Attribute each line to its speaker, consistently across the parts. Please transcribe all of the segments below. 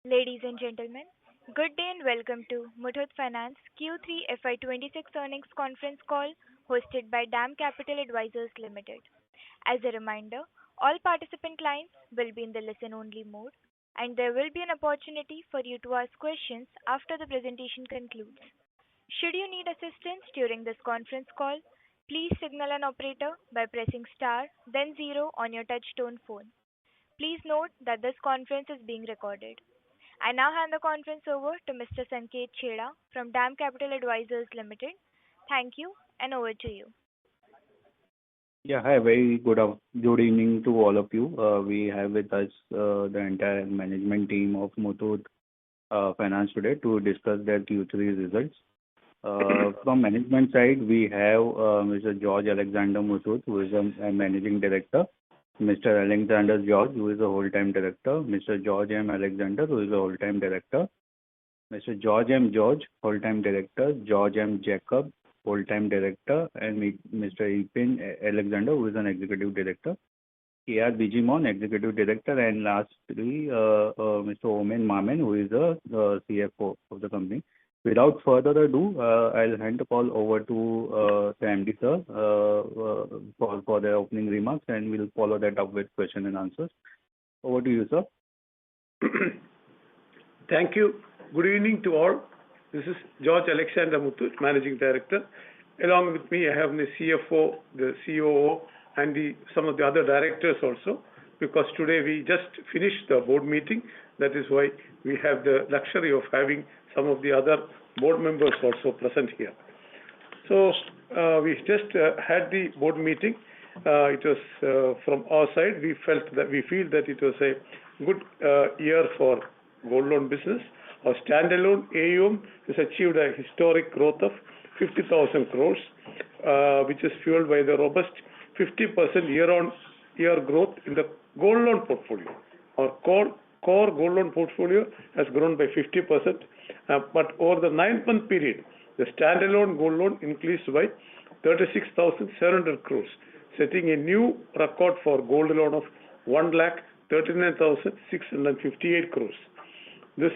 Speaker 1: Ladies and gentlemen, good day and welcome to Muthoot Finance Q3 FY26 earnings conference call hosted by DAM Capital Advisors Limited. As a reminder, all participant lines will be in the listen-only mode, and there will be an opportunity for you to ask questions after the presentation concludes. Should you need assistance during this conference call, please signal an operator by pressing star, then zero on your touch-tone phone. Please note that this conference is being recorded. I now hand the conference over to Mr. Sanket Chheda from DAM Capital Advisors Limited. Thank you, and over to you.
Speaker 2: Yeah, hi. Very good evening to all of you. We have with us the entire management team of Muthoot Finance today to discuss their Q3 results. From management side, we have Mr. George Alexander Muthoot, who is a managing director, Mr. Alexander George, who is a whole-time director, Mr. George M. Alexander, who is a whole-time director, Mr. George M. George, whole-time director, George M. Jacob, whole-time director, and Mr. Ipin Alexander, who is an executive director, K.R. Bijimon, executive director, and lastly, Mr. Omen Mamen, who is the CFO of the company. Without further ado, I'll hand the call over to the MD sir for their opening remarks, and we'll follow that up with question and answers. Over to you, sir.
Speaker 3: Thank you. Good evening to all. This is George Alexander Muthoot, Managing Director. Along with me, I have the CFO, the COO, and some of the other directors also, because today we just finished the board meeting. That is why we have the luxury of having some of the other board members also present here. So we just had the board meeting. It was from our side. We feel that it was a good year for gold loan business. Our standalone AUM has achieved a historic growth of 50,000 crores, which is fueled by the robust 50% year-on-year growth in the gold loan portfolio. Our core gold loan portfolio has grown by 50%, but over the 9-month period, the standalone gold loan increased by 36,700 crores, setting a new record for gold loan of 1,39,658 crores. This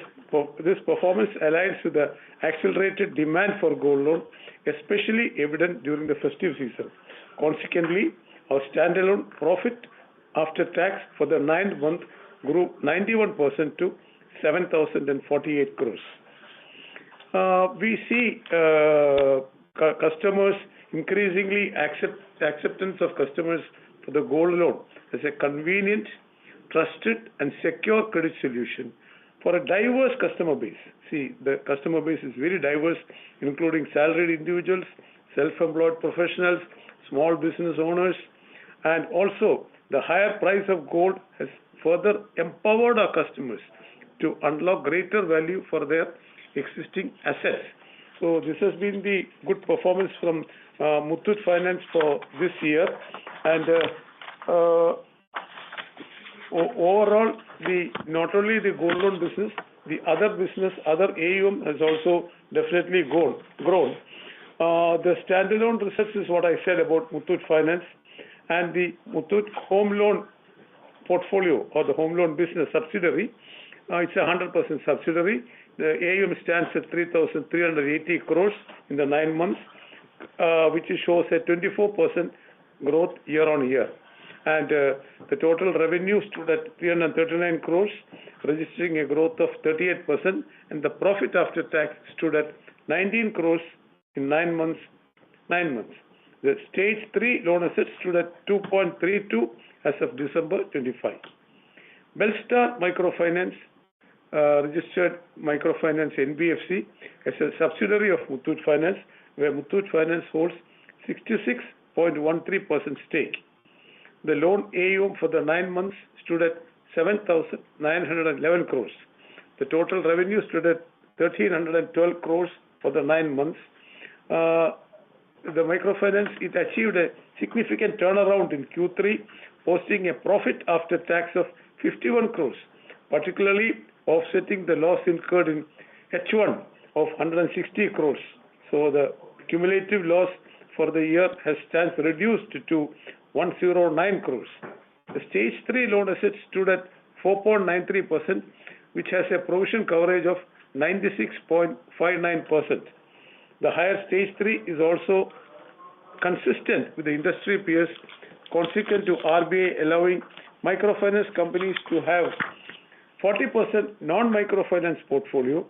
Speaker 3: performance aligns with the accelerated demand for gold loan, especially evident during the festive season. Consequently, our standalone profit after tax for the 9th month grew 91% to 7,048 crores. We see customers increasingly acceptance of customers for the gold loan as a convenient, trusted, and secure credit solution for a diverse customer base. See, the customer base is very diverse, including salaried individuals, self-employed professionals, small business owners, and also the higher price of gold has further empowered our customers to unlock greater value for their existing assets. So this has been the good performance from Muthoot Finance for this year. And overall, not only the gold loan business, the other AUM has also definitely grown. The standalone results is what I said about Muthoot Finance, and the Muthoot home loan portfolio or the home loan business subsidiary. It's a 100% subsidiary. The AUM stands at 3,380 crores in the 9 months, which shows a 24% growth year on year. And the total revenue stood at 339 crores, registering a growth of 38%, and the profit after tax stood at 19 crores in 9 months. The stage 3 loan assets stood at 2.32 as of December 25. Belstar Microfinance registered Microfinance NBFC as a subsidiary of Muthoot Finance, where Muthoot Finance holds 66.13% stake. The loan AUM for the 9 months stood at 7,911 crores. The total revenue stood at 1,312 crores for the 9 months. The microfinance, it achieved a significant turnaround in Q3, posting a profit after tax of 51 crores, particularly offsetting the loss incurred in H1 of 160 crores. So the cumulative loss for the year has stands reduced to 109 crores. The stage 3 loan assets stood at 4.93%, which has a provision coverage of 96.59%. The higher stage 3 is also consistent with the industry peers, consequent to RBI allowing microfinance companies to have 40% non-microfinance portfolio.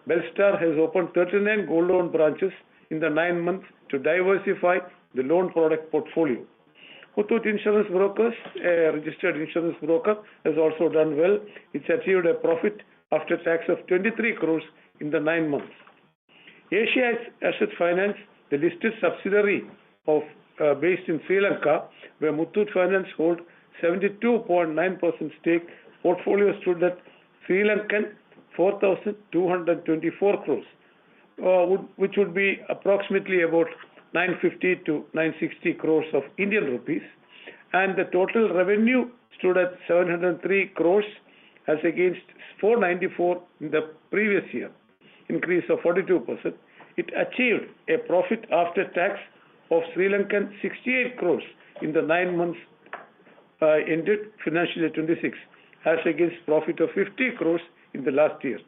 Speaker 3: Belstar has opened 39 gold loan branches in the 9 months to diversify the loan product portfolio. Muthoot Insurance Brokers, a registered insurance broker, has also done well. It's achieved a profit after tax of 23 crores in the 9 months. Asia Asset Finance, the listed subsidiary of based in Sri Lanka, where Muthoot Finance hold 72.9% stake, portfolio stood at Sri Lankan 4,224 crores, which would be approximately about 950 to 960 crores of Indian rupees, and the total revenue stood at 703 crores as against 494 in the previous year, increase of 42%. It achieved a profit after tax of Sri Lankan 68 crores in the 9 months ended financial year 26, as against profit of 50 crores in the last year.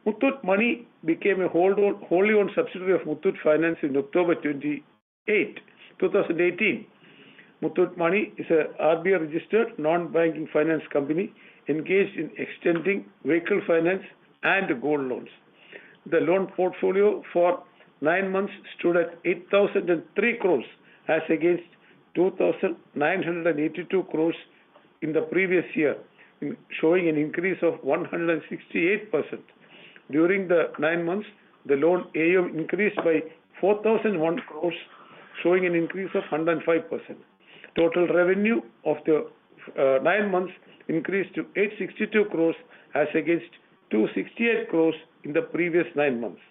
Speaker 3: Muthoot Money became a wholly owned subsidiary of Muthoot Finance in October 2018. Muthoot Money is a RBI registered non-banking finance company engaged in extending vehicle finance and gold loans. The loan portfolio for 9 months stood at 8,003 crores as against 2,982 crores in the previous year, showing an increase of 168%. During the 9 months, the loan AUM increased by 4,001 crores, showing an increase of 105%. Total revenue of the 9 months increased to 862 crores as against 268 crores in the previous 9 months.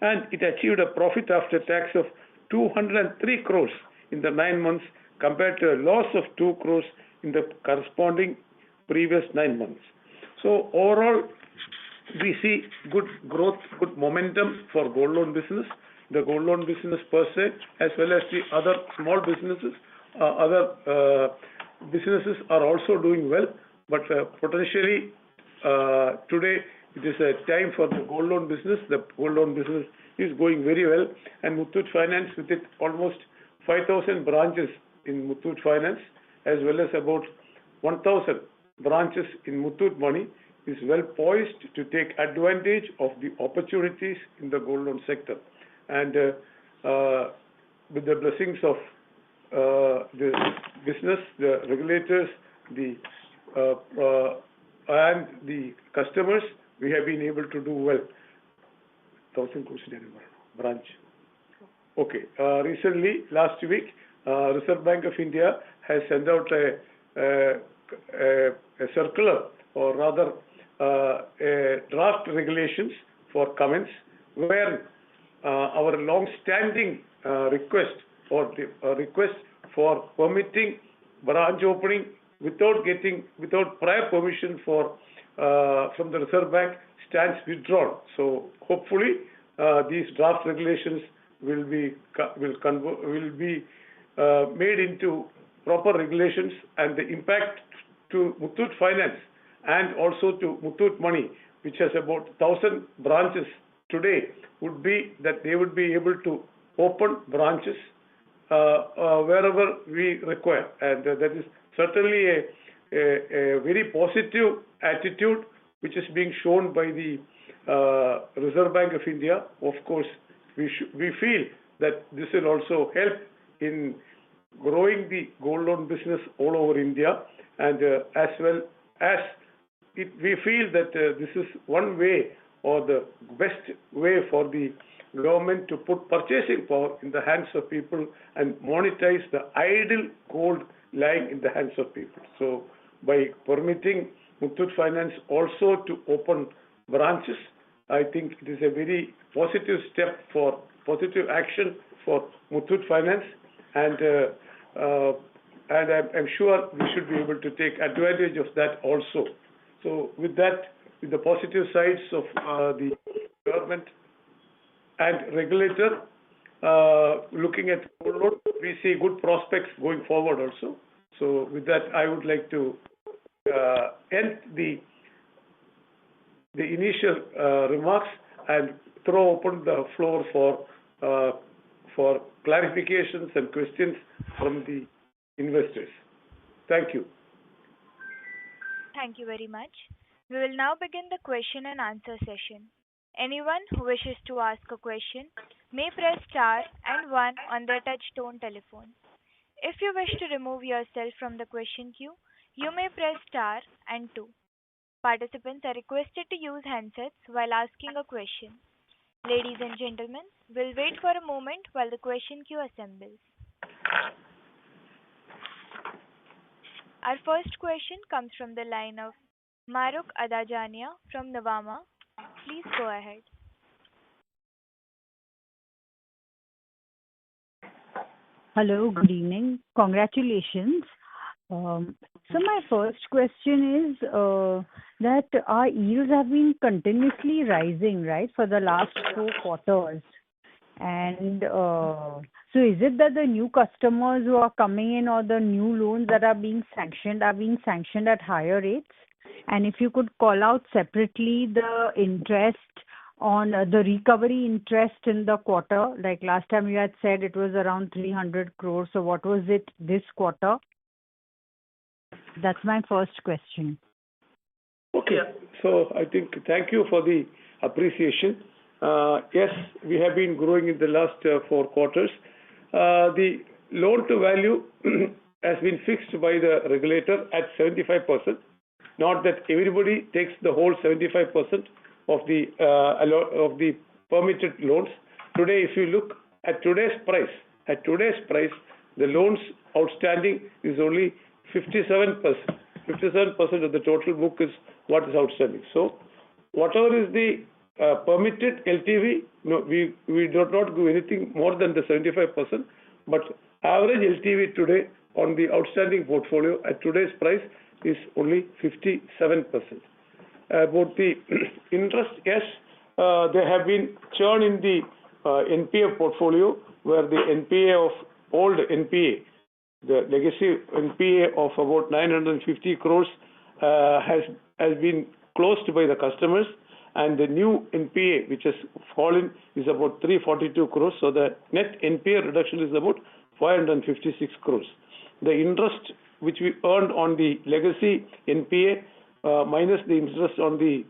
Speaker 3: And it achieved a profit after tax of 203 crores in the 9 months compared to a loss of 2 crores in the corresponding previous 9 months. So overall, we see good growth, good momentum for gold loan business. The gold loan business per se, as well as the other small businesses, businesses are also doing well. But potentially today it is a time for the gold loan business. The gold loan business is going very well, and Muthoot Finance, with it almost 5,000 branches in Muthoot Finance, as well as about 1,000 branches in Muthoot Money, is well poised to take advantage of the opportunities in the gold loan sector. And with the blessings of the business, the regulators, and the customers, we have been able to do well. 1,000 crores in branch. Okay. Recently, last week, Reserve Bank of India has sent out a circular, or rather a draft regulations for comments, where our long-standing request, or request for permitting branch opening without prior permission from the Reserve Bank stands withdrawn. So hopefully these draft regulations will be made into proper regulations, and the impact to Muthoot Finance and also to Muthoot Money, which has about 1,000 branches today, would be that they would be able to open branches wherever we require, and that is certainly a very positive attitude which is being shown by the Reserve Bank of India. Of course, we feel that this will also help in growing the gold loan business all over India, and as well as we feel that this is one way, or the best way, for the government to put purchasing power in the hands of people and monetize the idle gold lying in the hands of people. So by permitting Muthoot Finance also to open branches, I think it is a very positive step for positive action for Muthoot Finance, and I'm sure we should be able to take advantage of that also. So with that, with the positive sides of the government and regulator looking at gold loan, we see good prospects going forward also. So with that, I would like to end the the initial remarks and throw open the floor for clarifications and questions from the investors. Thank you.
Speaker 1: Thank you very much. We will now begin the question and answer session. Anyone who wishes to ask a question may press star and one on their touch-tone telephone. If you wish to remove yourself from the question queue, you may press star and two. Participants are requested to use handsets while asking a question. Ladies and gentlemen, we'll wait for a moment while the question queue assembles. Our first question comes from the line of Maruk Adajania from Navama. Please go ahead.
Speaker 4: Hello, good evening. Congratulations. So my first question is that our yields have been continuously rising, right, for the last 4 quarters. And so is it that the new customers who are coming in or the new loans that are being sanctioned at higher rates? And if you could call out separately the interest on the recovery interest in the quarter, like last time you had said it was around 300 crores. So what was it this quarter? That's my first question.
Speaker 3: Okay. So I think thank you for the appreciation. Yes, we have been growing in the last 4 quarters. The loan to value has been fixed by the regulator at 75%. Not that everybody takes the whole 75% of the permitted loans. Today, if you look at today's price, the loans outstanding is only 57%. 57% of the total book is what is outstanding. So, whatever is the permitted LTV, no, we do not do anything more than the 75%. But average LTV today on the outstanding portfolio at today's price is only 57%. About the interest, yes, there have been churn in the NPA portfolio, where the NPA of old NPA, the legacy NPA of about 950 crores has been closed by the customers, and the new NPA which has fallen is about 342 crores. So the net NPA reduction is about 556 crores. The interest which we earned on the legacy NPA minus the interest on the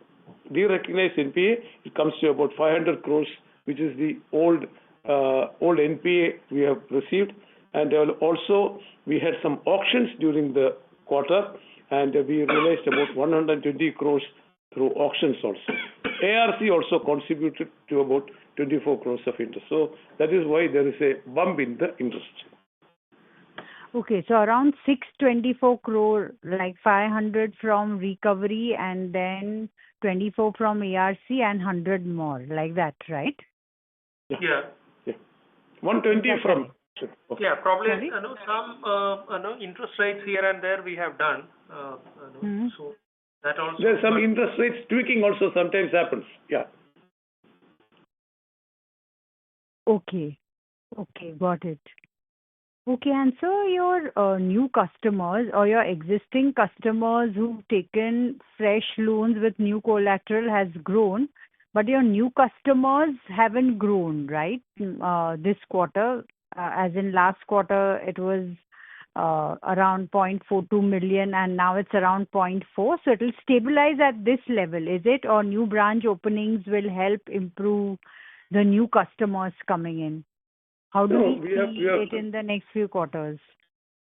Speaker 3: derecognized NPA, it comes to about 500 crores, which is the old NPA we have received. And also we had some auctions during the quarter, and we realized about 120 crores through auctions also. ARC also contributed to about 24 crores of interest. So that is why there is a bump in the interest.
Speaker 4: Okay, so around 624 crore, like 500 from recovery and then 24 from ARC and 100 more, like that, right?
Speaker 3: Yeah. 120 from.
Speaker 5: Okay. Yeah, probably some interest rates here and there we have done. So that also.
Speaker 3: There's some interest rates tweaking also sometimes happens. Yeah.
Speaker 4: Okay, got it. Okay, and so your new customers or your existing customers who've taken fresh loans with new collateral has grown, but your new customers haven't grown, right? This quarter, as in last quarter, it was around 0.42 million, and now it's around 0.4. So it will stabilize at this level, is it? Or new branch openings will help improve the new customers coming in? How do we see it in the next few quarters?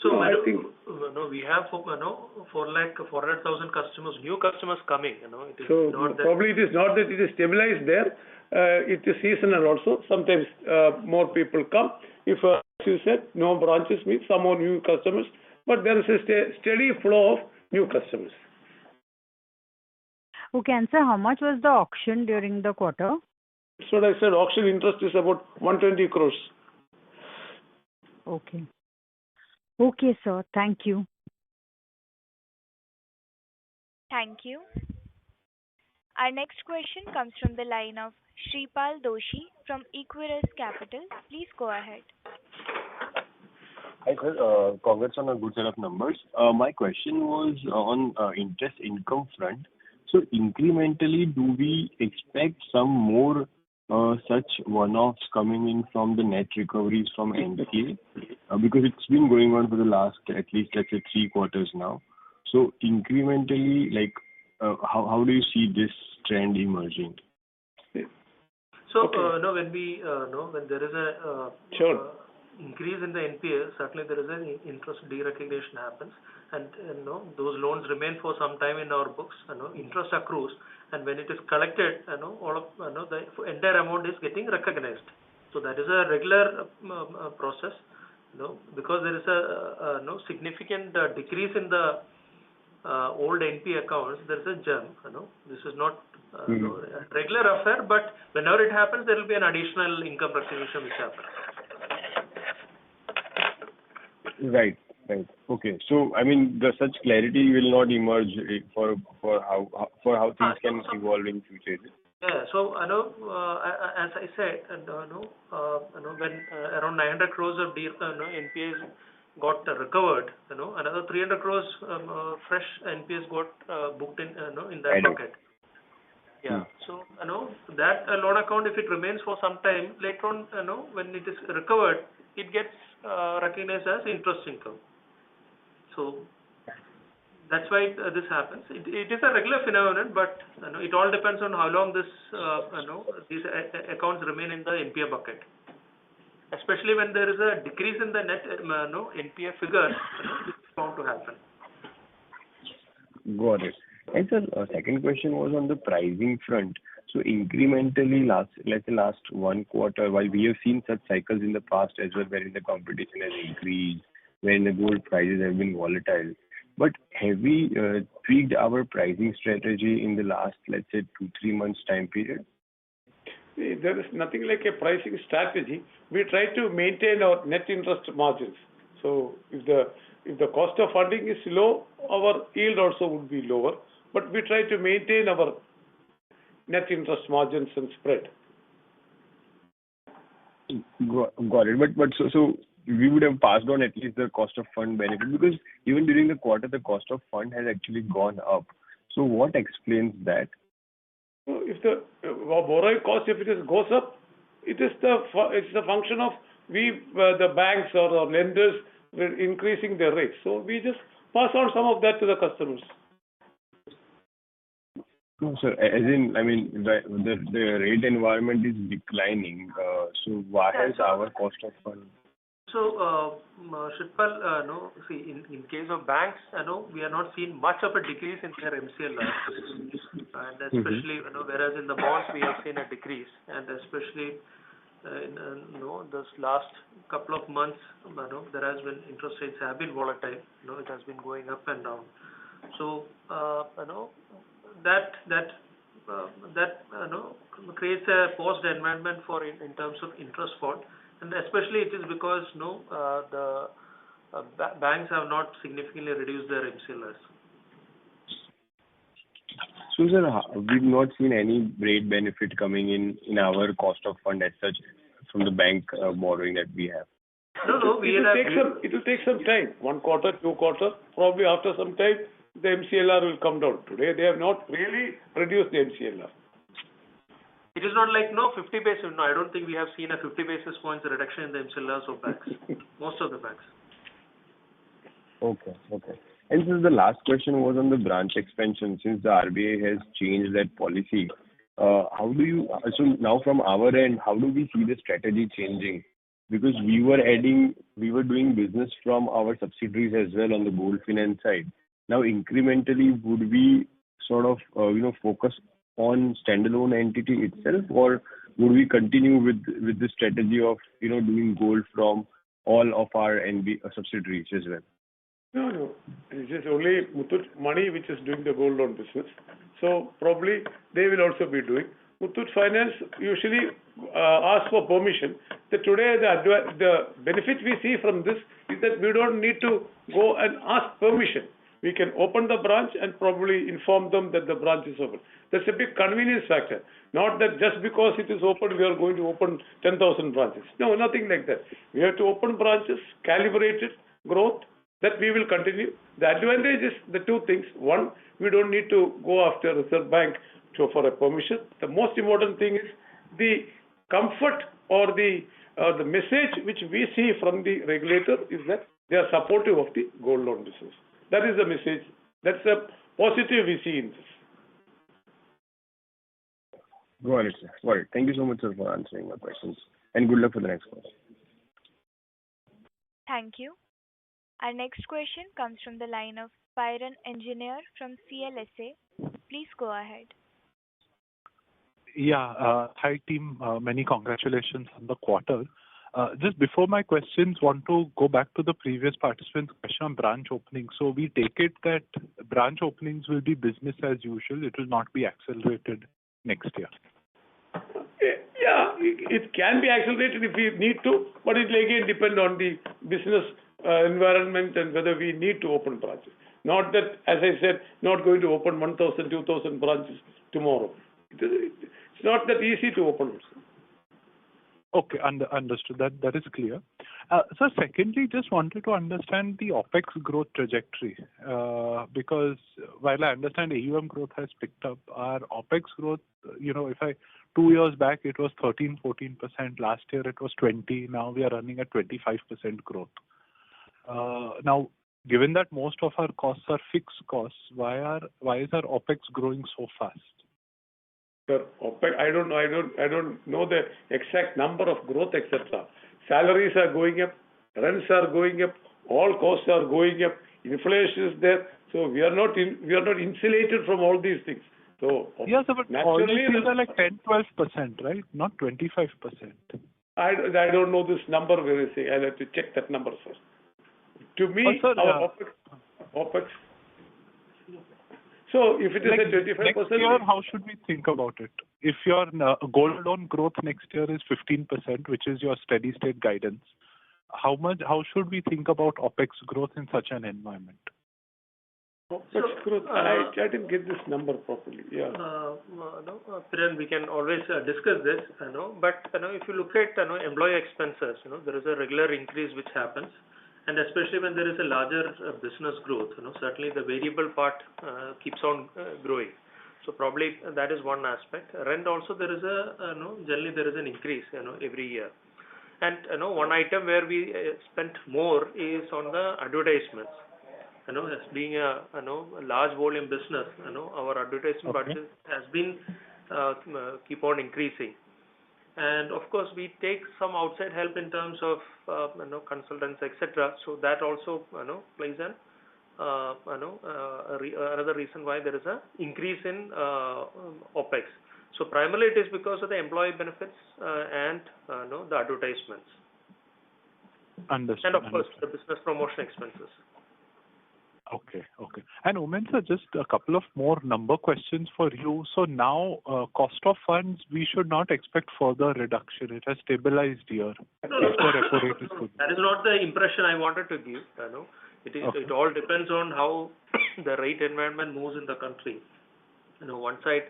Speaker 5: So I think we have 400,000 customers, new customers coming. It is
Speaker 3: so
Speaker 5: not that
Speaker 3: probably it is not that it is stabilized there. It is seasonal also. Sometimes more people come. If, as you said, no branches means some more new customers, but there is a steady flow of new customers.
Speaker 4: Okay, and sir, how much was the auction during the quarter?
Speaker 3: That's what I said. Auction interest is about 120 crores.
Speaker 4: Okay. Okay, sir. Thank you.
Speaker 1: Thank you. Our next question comes from the line of Shripal Doshi from Equirus Capital. Please go ahead.
Speaker 6: Hi, sir. Congrats on a good set of numbers. My question was on interest income front. So incrementally, do we expect some more such one-offs coming in from the net recoveries from NPA? Because it's been going on for the last, at least, let's say, 3 quarters now. So incrementally, like, how do you see this trend emerging?
Speaker 5: So, when there is a
Speaker 3: Sure.
Speaker 5: increase in the NPA, certainly there is an interest derecognition happens, and those loans remain for some time in our books. Interest accrues, and when it is collected, all of the entire amount is getting recognized. So that is a regular process. Because there is a significant decrease in the old NP accounts, there is a jump. This is not a regular affair, but whenever it happens, there will be an additional income recognition which happens.
Speaker 6: Right. Okay. So, I mean, such clarity will not emerge for how things can evolve in future.
Speaker 5: Yeah. So, as I said, when around 900 crores of NPAs got recovered, another 300 crores fresh NPAs got booked in that bucket. Yeah. So, that loan account, if it remains for some time, later on, when it is recovered, it gets recognized as interest income. So that's why this happens. It is a regular phenomenon, but it all depends on how long these accounts remain in the NPA bucket. Especially when there is a decrease in the net NPA figure, this is bound to happen.
Speaker 6: Got it. And sir, second question was on the pricing front. So incrementally, let's say last 1 quarter, while we have seen such cycles in the past as well, wherein the competition has increased, wherein the gold prices have been volatile. But have we tweaked our pricing strategy in the last, let's say, 2-3 months time period?
Speaker 3: There is nothing like a pricing strategy. We try to maintain our net interest margins. So if the cost of funding is low, our yield also would be lower. But we try to maintain our net interest margins and spread.
Speaker 6: Got it. But so we would have passed on at least the cost of fund benefit, because even during the quarter, the cost of fund has actually gone up. So what explains that?
Speaker 3: So if the borrowing cost, if it goes up, it's the function of the banks or the lenders increasing their rates. So we just pass on some of that to the customers.
Speaker 6: No, sir. As in, I mean, the rate environment is declining. So why has our cost of fund?
Speaker 5: So, Shitpal, see, in case of banks, we are not seeing much of a decrease in their MCLR, and especially, whereas in the bonds we have seen a decrease, and especially in this last couple of months, there has been interest rates have been volatile. It has been going up and down. So, that creates a paused environment for in terms of interest fall. And especially it is because the banks have not significantly reduced their MCLRs.
Speaker 6: So, sir, we've not seen any rate benefit coming in our cost of fund as such from the bank borrowing that we have.
Speaker 5: No,
Speaker 3: it will take some time. 1 quarter, 2 quarters. Probably after some time, the MCLR will come down. Today, they have not really reduced the MCLR.
Speaker 5: It is not like 50 basis. No, I don't think we have seen a 50 basis points reduction in the MCLRs of banks. Most of the banks.
Speaker 6: Okay. And so the last question was on the branch expansion. Since the RBI has changed that policy, so now from our end, how do we see the strategy changing? Because we were doing business from our subsidiaries as well on the gold finance side. Now incrementally, would we sort of focus on standalone entity itself, or would we continue with the strategy of doing gold from all of our subsidiaries as well?
Speaker 3: No. It's just only Muthoot Money which is doing the gold loan business. So probably they will also be doing. Muthoot Finance usually asks for permission. Today the benefit we see from this is that we don't need to go and ask permission. We can open the branch and probably inform them that the branch is open. That's a big convenience factor. Not that just because it is open, we are going to open 10,000 branches. No, nothing like that. We have to open branches, calibrated growth, That we will continue. The advantage is the two things. One, we don't need to go after Reserve Bank for a permission. The most important thing is the comfort or the message which we see from the regulator is that they are supportive of the gold loan business. That is the message. That's a positive we see in this.
Speaker 6: Got it, sir. Got it. Thank you so much, sir, for answering my questions. And good luck for the next one.
Speaker 1: Thank you. Our next question comes from the line of Byron Engineer from CLSA. Please go ahead.
Speaker 7: Yeah. Hi, team. Many congratulations on the quarter. Just before my questions, want to go back to the previous participant's question on branch openings. So we take it that branch openings will be business as usual. It will not be accelerated next year.
Speaker 3: Yeah, it can be accelerated if we need to, but it will again depend on the business environment and whether we need to open branches. Not that, as I said, not going to open 1,000, 2,000 branches tomorrow. It's not that easy to open.
Speaker 7: Okay, understood. That is clear. So secondly, just wanted to understand the OpEx growth trajectory, because while I understand AUM growth has picked up, our OpEx growth, if 2 years back it was 13-14%, last year it was 20%, now we are running at 25% growth. Now, given that most of our costs are fixed costs, why is our OpEx growing so fast?
Speaker 3: Sir, OpEx, I don't know the exact number of growth, etc. Salaries are going up, rents are going up, all costs are going up, inflation is there. So we are not insulated from all these things. So
Speaker 7: yes, but all these things are like 10-12%, right? Not 25%.
Speaker 3: I don't know this number very say. I'll have to check that number, sir. To me,
Speaker 7: sir,
Speaker 3: our OpEx. So if it is at 25%,
Speaker 7: next year, how should we think about it? If your gold loan growth next year is 15%, which is your steady state guidance, how should we think about OpEx growth in such an environment?
Speaker 3: OpEx growth, I didn't get this number properly. Yeah.
Speaker 5: Piran, we can always discuss this, but if you look at employee expenses, there is a regular increase which happens. And especially when there is a larger business growth, certainly the variable part keeps on growing. So probably that is one aspect. Rent also there is generally there is an increase, every year. And one item where we spent more is on the advertisements. As being a large volume business, our advertisement budget has been keep on increasing. And of course, we take some outside help in terms of consultants, etc. So that also plays an another reason why there is a increase in OpEx. So primarily it is because of the employee benefits and the advertisements.
Speaker 7: Understood.
Speaker 5: And of course the business promotion expenses.
Speaker 7: Okay. And Omen sir, just a couple of more number questions for you. So now, cost of funds, we should not expect further reduction. It has stabilized here.
Speaker 5: No. That is not the impression I wanted to give. It all depends on how the rate environment moves in the country. One side,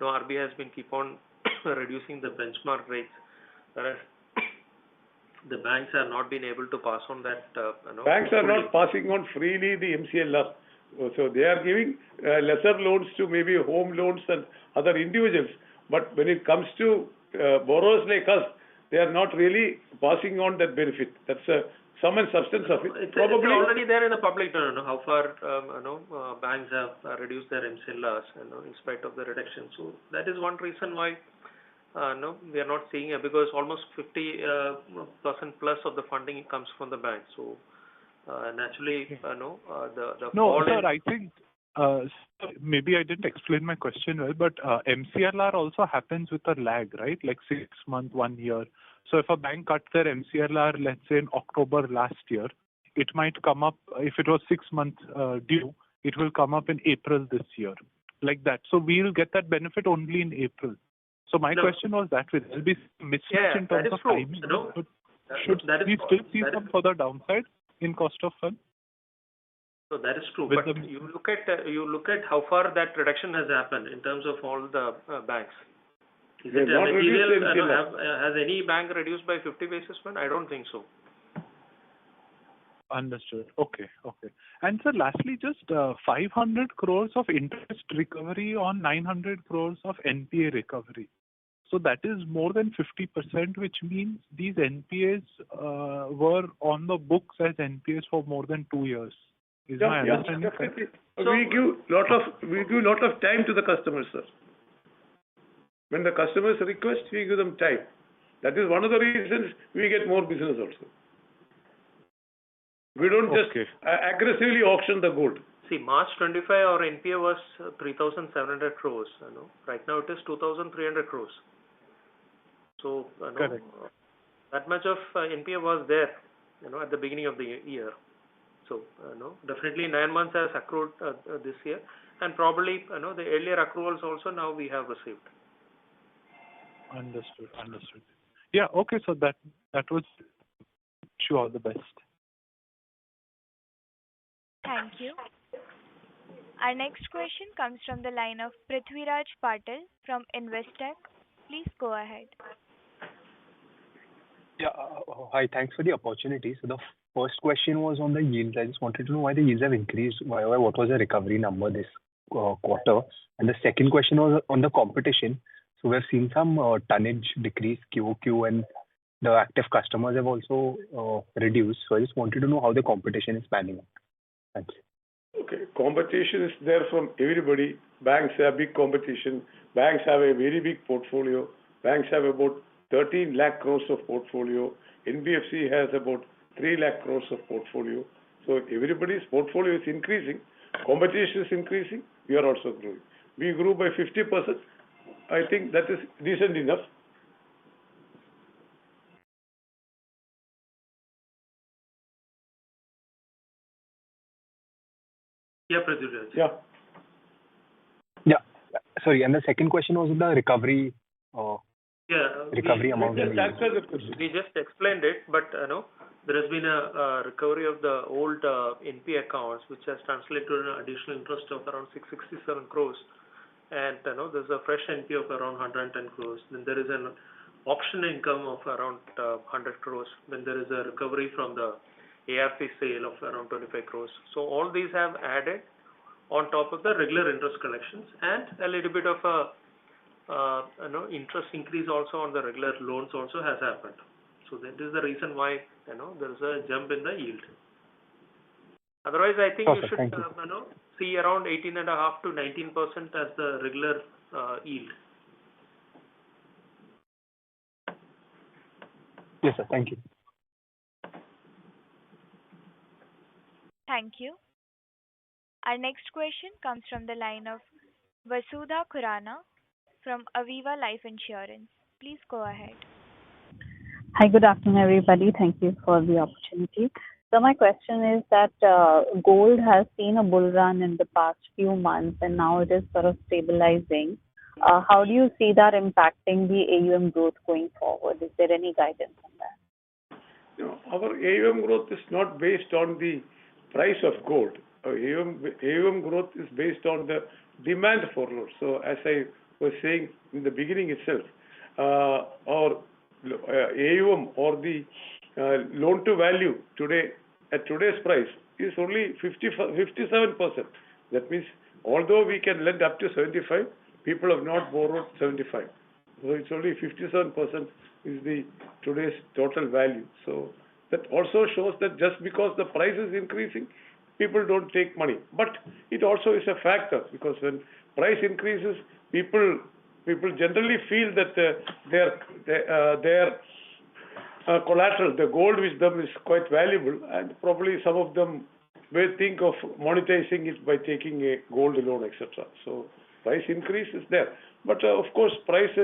Speaker 5: RBI has been keep on reducing the benchmark rates, whereas the banks have not been able to pass on that.
Speaker 3: Banks are not passing on freely the MCLR. So they are giving lesser loans to maybe home loans and other individuals. But when it comes to borrowers like us, they are not really passing on that benefit. That's sum and substance of it.
Speaker 5: It's already there in the public domain. How far banks have reduced their MCLRs, in spite of the reduction. So that is one reason why. We are not seeing it because almost 50% plus of the funding comes from the bank. So naturally, the
Speaker 7: no, sir, I think maybe I didn't explain my question well, but MCLR also happens with a lag, right? Like 6 months, 1 year. So if a bank cut their MCLR, let's say in October last year, it might come up. If it was 6 months due, it will come up in April this year, like that. So we will get that benefit only in April. So my question was that there will be mismatch in terms of timing. Should we still see some further downside in cost of funds?
Speaker 5: So that is true. But you look at how far that reduction has happened in terms of all the banks. Is it a material? Has any bank reduced by 50 basis points? I don't think so.
Speaker 7: Understood. Okay. Okay. And sir, lastly, just 500 crores of interest recovery on 900 crores of NPA recovery. So that is more than 50%, which means these NPAs were on the books as NPAs for more than 2 years. Is my understanding correct?
Speaker 3: Definitely. We give lot of time to the customers, sir. When the customers request, we give them time. That is one of the reasons we get more business also. We don't just aggressively auction the gold.
Speaker 5: See, March 25, our NPA was 3,700 crores. Right now it is 2,300 crores. So,
Speaker 7: Correct.
Speaker 5: that much of NPA was there, at the beginning of the year. So, definitely 9 months has accrued this year, and probably, the earlier accruals also now we have received.
Speaker 7: Understood. Understood. Yeah. Okay. So that was. Wish you all the best.
Speaker 1: Thank you. Our next question comes from the line of Prithviraj Patil from Investec. Please go ahead.
Speaker 8: Yeah. Hi, thanks for the opportunity. So the first question was on the yields. I just wanted to know why the yields have increased. What was the recovery number this quarter? And the second question was on the competition. So we've seen some tonnage decrease QOQ, and the active customers have also reduced. So I just wanted to know how the competition is panning out. Thanks.
Speaker 3: Okay, competition is there from everybody. Banks have big competition. Banks have a very big portfolio. Banks have about 13 lakh crores of portfolio. NBFC has about 3 lakh crores of portfolio. So everybody's portfolio is increasing. Competition is increasing. We are also growing. We grew by 50%. I think that is decent enough.
Speaker 5: Yeah, Prithviraj.
Speaker 3: Yeah.
Speaker 8: Yeah. Sorry. And the second question was the recovery. Recovery amount.
Speaker 5: We just explained it, but there has been a recovery of the old NP accounts, which has translated to an additional interest of around 667 crores. And there's a fresh NP of around 110 crores. Then there is an auction income of around 100 crores. Then there is a recovery from the ARP sale of around 25 crores. So all these have added on top of the regular interest collections, and a little bit of a interest increase also on the regular loans also has happened. So that is the reason why there is a jump in the yield. Otherwise, I think you should see around 18.5% to 19% as the regular yield.
Speaker 8: Yes, sir. Thank you.
Speaker 1: Thank you. Our next question comes from the line of Vasudha Khurana from Aviva Life Insurance. Please go ahead.
Speaker 9: Hi, good afternoon, everybody. Thank you for the opportunity. So my question is that gold has seen a bull run in the past few months, and now it is sort of stabilizing. How do you see that impacting the AUM growth going forward? Is there any guidance on that?
Speaker 3: No, our AUM growth is not based on the price of gold. Our AUM growth is based on the demand for gold. So as I was saying in the beginning itself, our AUM or the loan to value today at today's price is only 57%. That means although we can lend up to 75, people have not borrowed 75. So it's only 57% is the today's total value. So that also shows that just because the price is increasing, people don't take money. But it also is a factor, because when price increases, people generally feel that their collateral, the gold with them, is quite valuable, and probably some of them will think of monetizing it by taking a gold loan, etc. So price increase is there. But of course, price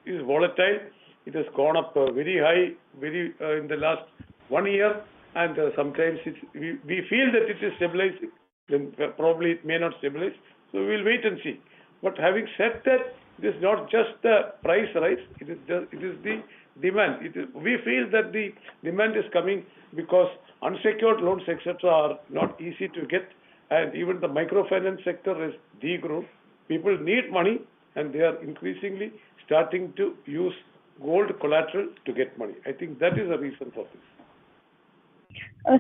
Speaker 3: is volatile. It has gone up very high, in the last 1 year, and sometimes we feel that it is stabilizing. Then probably it may not stabilize. So we will wait and see. But having said that, it is not just the price rise. It is the demand. We feel that the demand is coming because unsecured loans, etc., are not easy to get, and even the microfinance sector is degrown. People need money, and they are increasingly starting to use gold collateral to get money. I think that is the reason for this.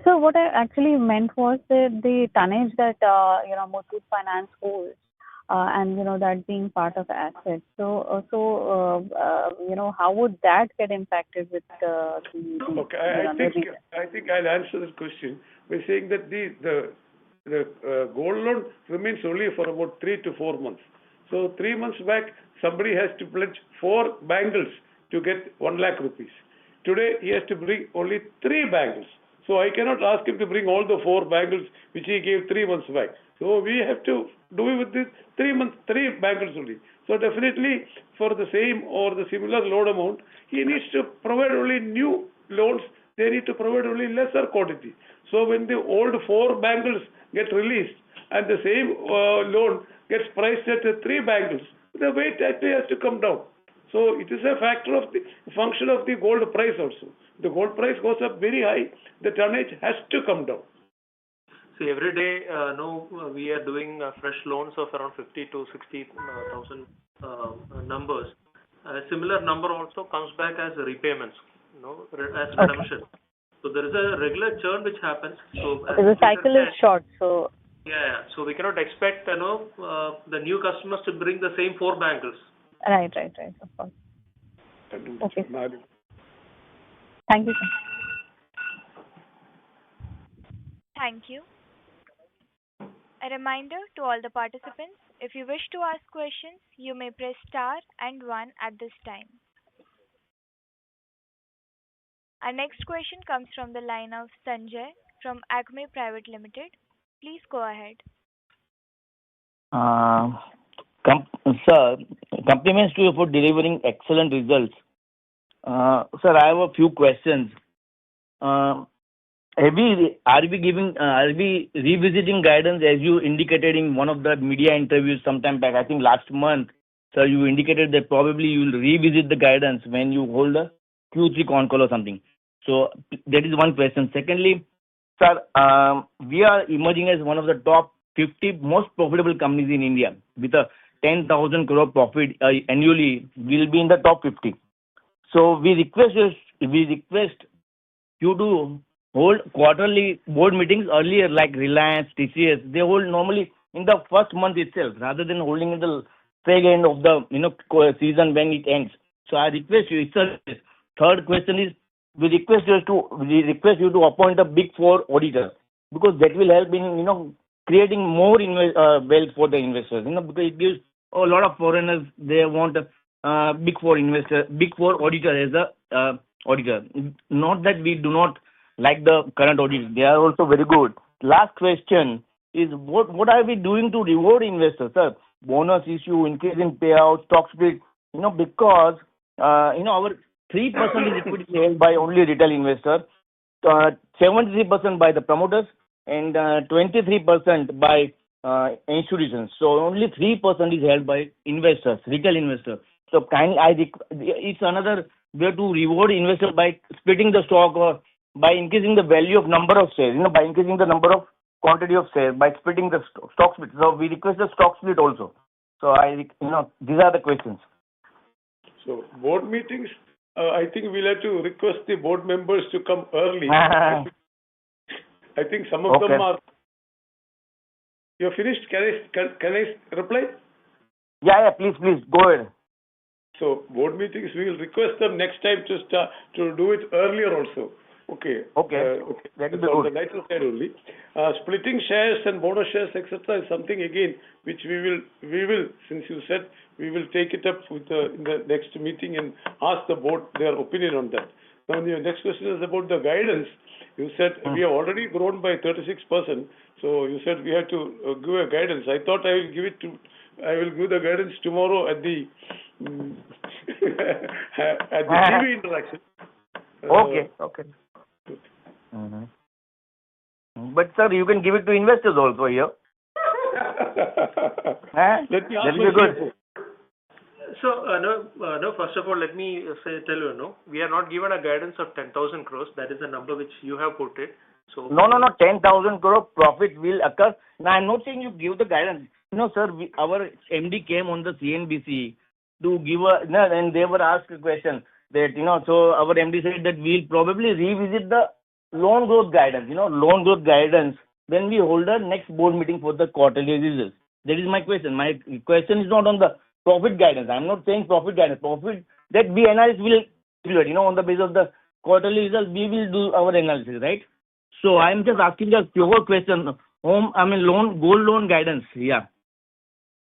Speaker 9: So what I actually meant was the tonnage that Muthoot Finance holds, and that being part of assets. How would that get impacted with
Speaker 3: Okay,
Speaker 9: the
Speaker 3: I think I'll answer this question by saying that the gold loan remains only for about 3 to 4 months. So 3 months back, somebody has to pledge 4 bangles to get 1 lakh rupees. Today, he has to bring only 3 bangles. So I cannot ask him to bring all the 4 bangles which he gave 3 months back. So we have to do it with this 3 months, 3 bangles only. So definitely for the same or the similar loan amount, he needs to provide only new loans. They need to provide only lesser quantity. So when the old 4 bangles get released and the same loan gets priced at 3 bangles, the weight actually has to come down. So it is a factor of the function of the gold price also. The gold price goes up very high, the tonnage has to come down.
Speaker 5: See, every day, we are doing fresh loans of around 50 to 60,000 numbers. A similar number also comes back as repayments, as redemption. So there is a regular churn which happens. So
Speaker 9: the cycle is short, so
Speaker 5: yeah. So we cannot expect the new customers to bring the same 4 bangles.
Speaker 9: Right, of course. Okay. Thank you, sir.
Speaker 1: Thank you. A reminder to all the participants, if you wish to ask questions, you may press star and 1 at this time. Our next question comes from the line of Sanjay from Acme Private Limited. Please go ahead.
Speaker 10: Sir, compliments to you for delivering excellent results. Sir, I have a few questions. Are we revisiting guidance as you indicated in one of the media interviews sometime back? I think last month, sir, you indicated that probably you will revisit the guidance when you hold a Q3 con call or something. So that is one question. Secondly, sir, we are emerging as one of the top 50 most profitable companies in India with a 10,000 crore profit annually. Will be in the top 50. So we request you to hold quarterly board meetings earlier, like Reliance, TCS. They hold normally in the first month itself, rather than holding in the tail end of the season when it ends. So I request you. Third question is, we request you to appoint a Big Four auditor, because that will help in creating more wealth for the investors. Because it gives a lot of foreigners, they want a Big Four auditor as a auditor. Not that we do not like the current auditors; they are also very good. Last question is, what are we doing to reward investors, sir? Bonus issue, increase in payout, stock split. Because our 3% is equity held by only retail investors, 73% by the promoters, and 23% by institutions. So only 3% is held by investors, retail investors. So it's another way to reward investors by splitting the stock, or by increasing the value of number of shares, by increasing the number of quantity of shares, by splitting the stock split. So we request the stock split also. So these are the questions.
Speaker 3: So board meetings, I think we'll have to request the board members to come early. I think some of them are. You're finished? Can I reply?
Speaker 10: Yeah, please go ahead.
Speaker 3: So board meetings, we will request them next time to do it earlier also. Okay.
Speaker 10: That is
Speaker 3: good. On the lighter side only. Splitting shares and bonus shares, etc., is something again which we will, since you said, we will take it up with in the next meeting and ask the board their opinion on that. Now, the next question is about the guidance. You said we have already grown by 36%. So you said we have to give a guidance. I thought I will give the guidance tomorrow at the at the TV interaction.
Speaker 10: Okay. But sir, you can give it to investors also here.
Speaker 3: Let me ask
Speaker 10: that will be good.
Speaker 5: So, first of all, let me tell you, we are not given a guidance of 10,000 crores. That is the number which you have put it. So
Speaker 10: No, 10,000 crore profit will occur. Now, I'm not saying you give the guidance. Sir, our MD came on the CNBC to give and they were asked a question that, so our MD said that we'll probably revisit the loan growth guidance. Loan growth guidance when we hold the next board meeting for the quarterly results. That is my question. My question is not on the profit guidance. I'm not saying profit guidance. Profit that we analysts will evaluate. On the basis of the quarterly results, we will do our analysis, right? So I'm just asking a pure question. Gold loan guidance. Yeah.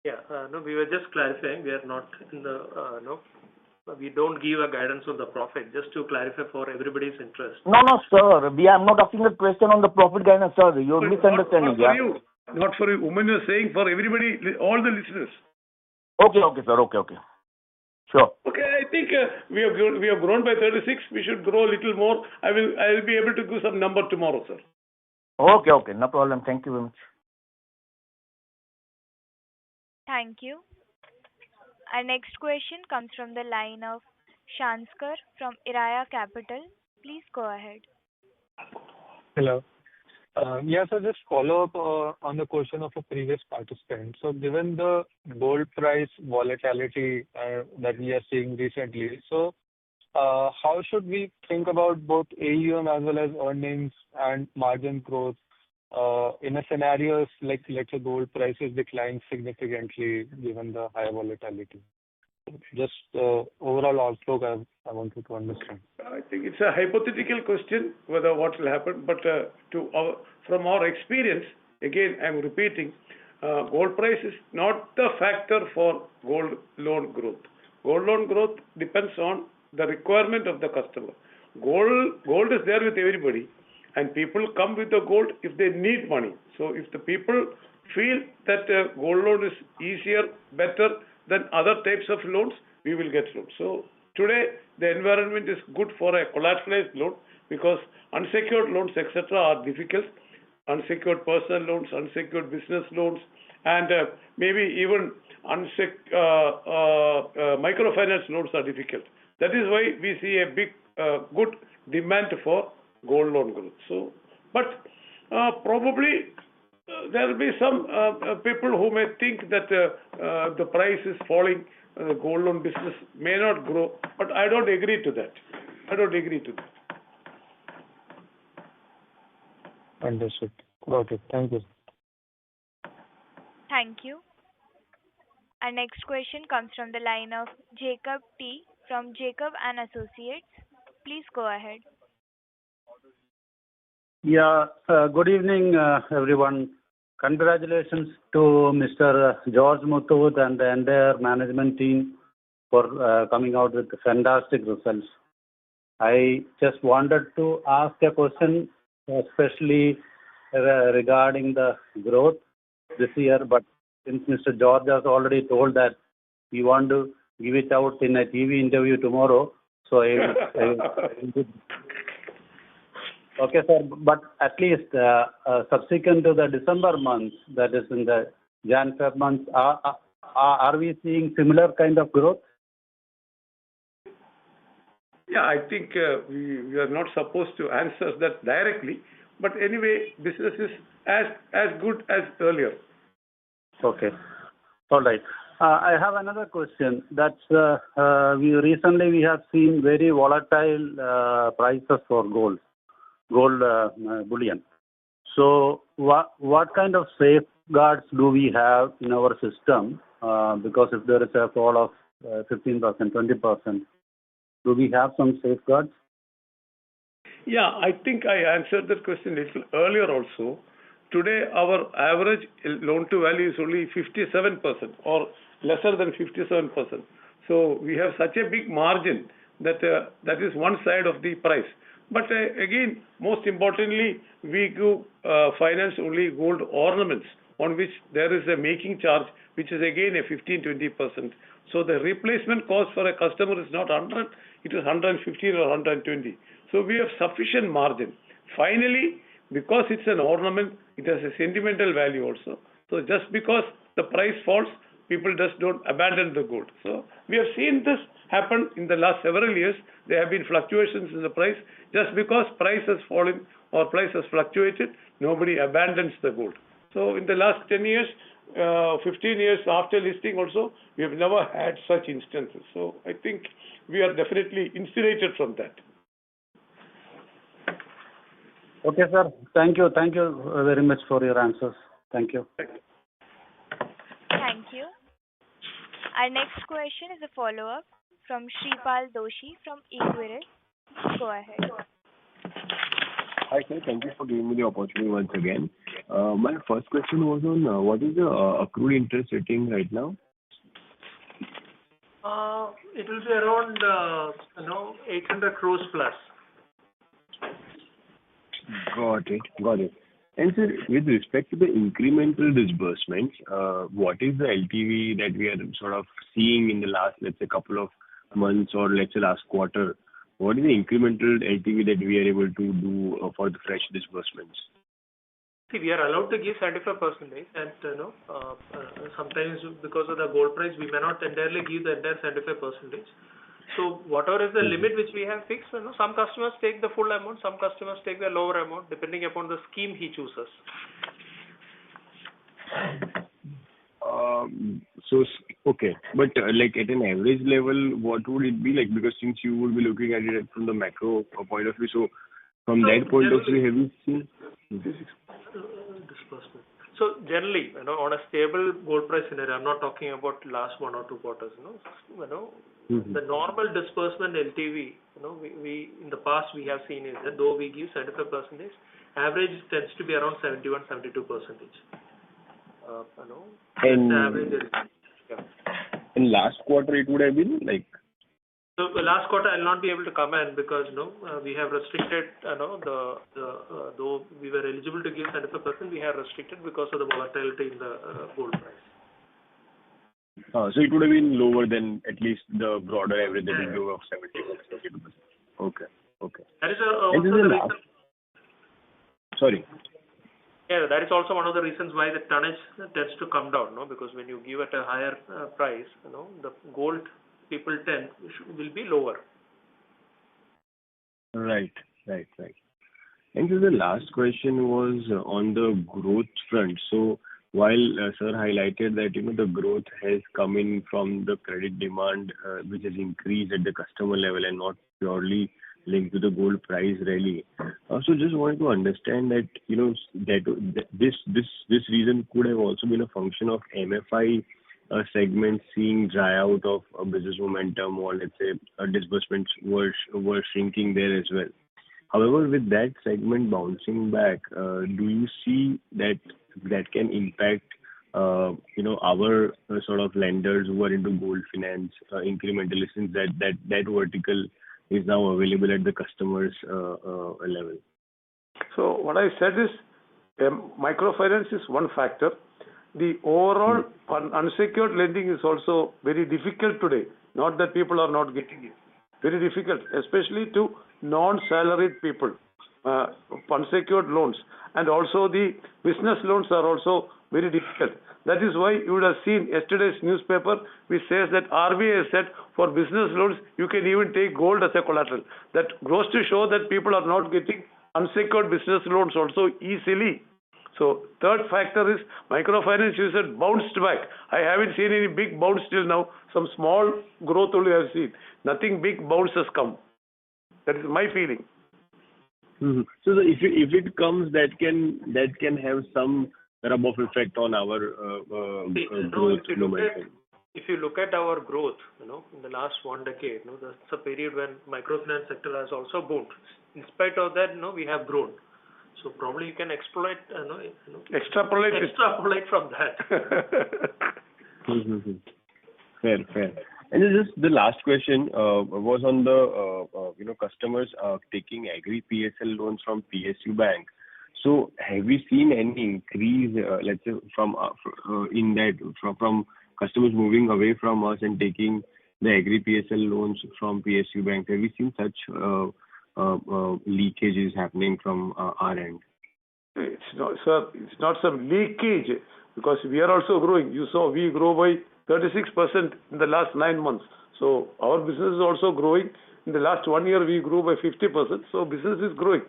Speaker 5: Yeah. No, we were just clarifying. We are not in the we don't give a guidance on the profit. Just to clarify for everybody's interest.
Speaker 10: No, sir. I'm not asking a question on the profit guidance, sir. You're misunderstanding.
Speaker 3: Not for you. Not for you. Women are saying for everybody, all the listeners.
Speaker 10: Okay, sir. Okay. Sure.
Speaker 3: Okay, I think we have grown by 36. We should grow a little more. I will be able to give some number tomorrow, sir.
Speaker 10: Okay. No problem. Thank you very much.
Speaker 1: Thank you. Our next question comes from the line of Shanskar from Iraya Capital. Please go ahead.
Speaker 8: Hello. Yeah, so just follow up on the question of a previous participant. So given the gold price volatility that we are seeing recently, so how should we think about both AUM as well as earnings and margin growth in a scenario like, let's say, gold prices decline significantly given the high volatility? Just overall outlook, I wanted to understand.
Speaker 3: I think it's a hypothetical question whether what will happen, but from our experience, again, I'm repeating, gold price is not the factor for gold loan growth. Gold loan growth depends on the requirement of the customer. Gold is there with everybody, and people come with the gold if they need money. So if the people feel that gold loan is easier, better than other types of loans, we will get loans. So today the environment is good for a collateralized loan because unsecured loans, etc., are difficult. Unsecured personal loans, unsecured business loans, and maybe even microfinance loans are difficult. That is why we see a big, good demand for gold loan growth. So, but probably there will be some people who may think that the price is falling, the gold loan business may not grow, but I don't agree to that.
Speaker 8: Understood. Got it. Thank you.
Speaker 1: Thank you. Our next question comes from the line of Jacob T. from Jacob and Associates. Please go ahead.
Speaker 2: Yeah, good evening, everyone. Congratulations to Mr. George Muthoot and the entire management team for coming out with fantastic results. I just wanted to ask a question, especially regarding the growth this year, but since Mr. George has already told that we want to give it out in a TV interview tomorrow, so okay, sir, but at least subsequent to the December month, that is in the Jan-Feb month, are we seeing similar kind of growth?
Speaker 3: Yeah, I think we are not supposed to answer that directly, but anyway, business is as good as earlier.
Speaker 2: Okay, all right. I have another question. That's we have seen very volatile prices for gold bullion. So what kind of safeguards do we have in our system? Because if there is a fall of 15%, 20%, do we have some safeguards?
Speaker 3: Yeah, I think I answered that question a little earlier also. Today, our average loan to value is only 57% or lesser than 57%. So we have such a big margin that that is one side of the price. But again, most importantly, we give finance only gold ornaments on which there is a making charge, which is again a 15-20%. So the replacement cost for a customer is not 100, it is 115 or 120. So we have sufficient margin. Finally, because it's an ornament, it has a sentimental value also. So just because the price falls, people just don't abandon the gold. So we have seen this happen in the last several years. There have been fluctuations in the price. Just because price has fallen or price has fluctuated, nobody abandons the gold. So in the last 10 years, 15 years after listing also, we have never had such instances. So I think we are definitely insulated from that.
Speaker 2: Okay, sir. Thank you. Thank you very much for your answers. Thank you.
Speaker 1: Thank you. Our next question is a follow-up from Shripal Doshi from Equirus. Go ahead.
Speaker 6: Hi, sir. Thank you for giving me the opportunity once again. My first question was on what is the accrued interest rating right now?
Speaker 5: It will be around 800 crores plus.
Speaker 6: Got it. Got it. And sir, with respect to the incremental disbursements, what is the LTV that we are sort of seeing in the last, let's say, couple of months or let's say last quarter? What is the incremental LTV that we are able to do for the fresh disbursements?
Speaker 5: See, we are allowed to give 75%, and sometimes because of the gold price, we may not entirely give the entire 75%. So whatever is the limit which we have fixed, some customers take the full amount, some customers take the lower amount, depending upon the scheme he chooses.
Speaker 6: Okay, but like at an average level, what would it be like? Because since you would be looking at it from the macro point of view, so from that point of view, have you seen
Speaker 5: disbursement? So generally, on a stable gold price scenario, I'm not talking about last 1 or 2 quarters. The normal disbursement LTV, we in the past we have seen is that though we give 75%, average tends to be around 71-72%.
Speaker 6: And
Speaker 5: the average is,
Speaker 6: in last quarter it would have been like?
Speaker 5: So the last quarter I'll not be able to comment because we have restricted though we were eligible to give 75%, we have restricted because of the volatility in the gold price.
Speaker 6: So it would have been lower than at least the broader average that we do of 70%. Okay.
Speaker 5: That is also the reason.
Speaker 6: Sorry.
Speaker 5: Yeah, that is also one of the reasons why the tonnage tends to come down, because when you give at a higher price, the gold people will be lower. Right.
Speaker 6: And so the last question was on the growth front. So while sir highlighted that the growth has come in from the credit demand, which has increased at the customer level and not purely linked to the gold price rally. So just wanted to understand that that this reason could have also been a function of MFI segment seeing dry out of business momentum, or let's say disbursements were shrinking there as well. However, with that segment bouncing back, do you see that can impact our sort of lenders who are into gold finance incrementally, since that vertical is now available at the customer's level?
Speaker 3: So what I said is microfinance is one factor. The overall unsecured lending is also very difficult today. Not that people are not getting it. Very difficult, especially to non-salaried people. Unsecured loans, and also the business loans are also very difficult. That is why you would have seen yesterday's newspaper which says that RBI has said for business loans you can even take gold as a collateral. That goes to show that people are not getting unsecured business loans also easily. So third factor is microfinance, you said bounced back. I haven't seen any big bounce till now. Some small growth only I have seen. Nothing big bounce has come. That is my feeling.
Speaker 6: So if it comes, that can have some rub-off effect on our growth momentum.
Speaker 5: If you look at our growth, in the last 1 decade, that's a period when microfinance sector has also boomed. In spite of that, we have grown. So probably you can extrapolate from that.
Speaker 6: Fair. And just the last question was on the customers taking agri PSL loans from PSU Bank. So have we seen any increase, let's say from customers moving away from us and taking the agri PSL loans from PSU Bank? Have we seen such leakages happening from our end?
Speaker 3: It's not, sir. It's not some leakage, because we are also growing. You saw we grow by 36% in the last 9 months. So our business is also growing. In the last 1 year, we grew by 50%. So business is growing.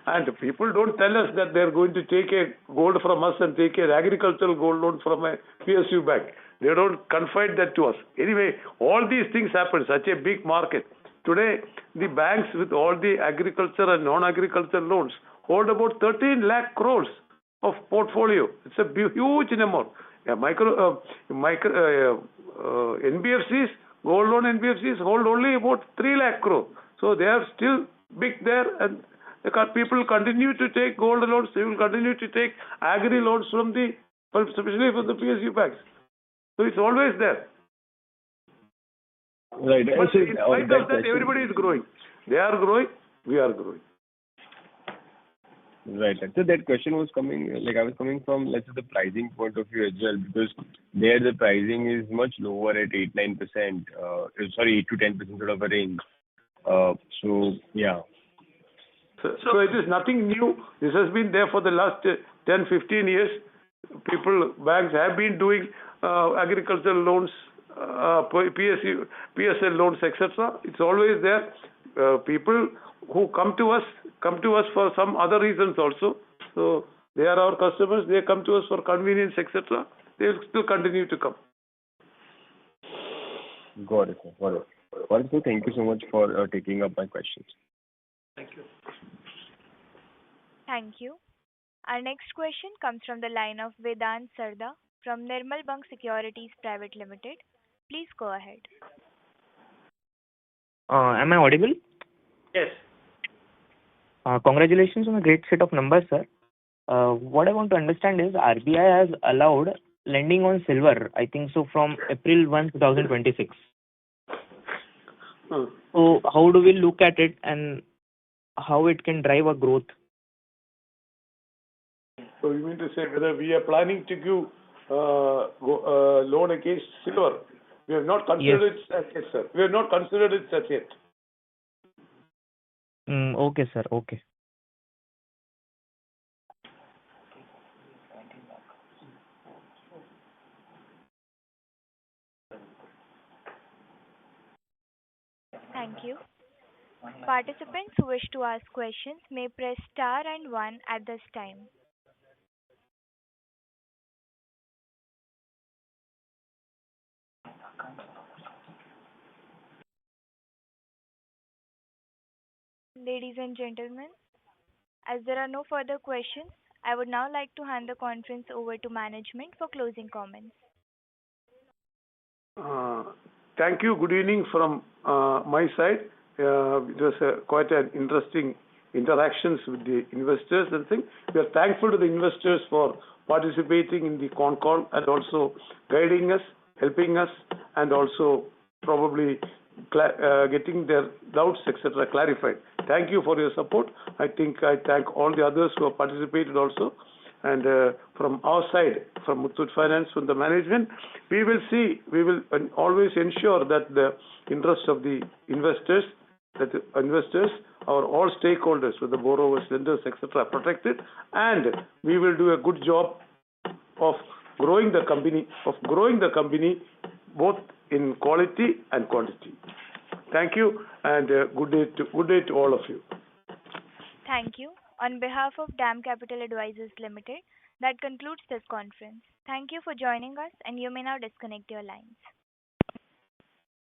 Speaker 3: And people don't tell us that they're going to take a gold from us and take an agricultural gold loan from a PSU bank. They don't confide that to us. Anyway, all these things happen. Such a big market. Today, the banks with all the agriculture and non-agriculture loans hold about 13 lakh crores of portfolio. It's a huge number. NBFCs, gold loan NBFCs hold only about 3 lakh crore. So they are still big there, and people continue to take gold loans. They will continue to take agri loans especially from the PSU banks. So it's always there.
Speaker 6: Right.
Speaker 3: But in spite of that, everybody is growing. They are growing. We are growing.
Speaker 6: Right. So that question was coming, I was coming from, let's say, the pricing point of view as well, because there the pricing is much lower at 8-9%, 8 to 10% sort of a range. So, yeah.
Speaker 3: So it is nothing new. This has been there for the last 10-15 years. Banks have been doing agricultural loans, PSL loans, etc. It's always there. People who come to us for some other reasons also. So they are our customers. They come to us for convenience, etc. They will still continue to come.
Speaker 6: Got it, sir. Got it. Also, thank you so much for taking up my questions.
Speaker 5: Thank you.
Speaker 1: Thank you. Our next question comes from the line of Vedant Sarda from Nirmal Bang Securities Private Limited. Please go ahead.
Speaker 11: Am I audible?
Speaker 5: Yes.
Speaker 11: Congratulations on a great set of numbers, sir. What I want to understand is RBI has allowed lending on silver, I think so, from April 1, 2026. So how do we look at it and how it can drive a growth?
Speaker 3: So you mean to say whether we are planning to give loan against silver? We have not considered it as yet, sir. We have not considered it as yet.
Speaker 11: Okay, sir. Okay.
Speaker 1: Thank you. Participants who wish to ask questions may press star and 1 at this time. Ladies and gentlemen, as there are no further questions, I would now like to hand the conference over to management for closing comments.
Speaker 3: Thank you. Good evening from my side. It was quite an interesting interactions with the investors and things. We are thankful to the investors for participating in the con call and also guiding us, helping us, and also probably getting their doubts, etc., clarified. Thank you for your support. I thank all the others who have participated also. And from our side, from Muthoot Finance, from the management, we will always ensure that the interests of the investors, all stakeholders, with the borrowers, lenders, etc., are protected, and we will do a good job of growing the company, both in quality and quantity. Thank you, and good day to all of you.
Speaker 1: Thank you. On behalf of DAM Capital Advisors Limited, that concludes this conference. Thank you for joining us, and you may now disconnect your lines.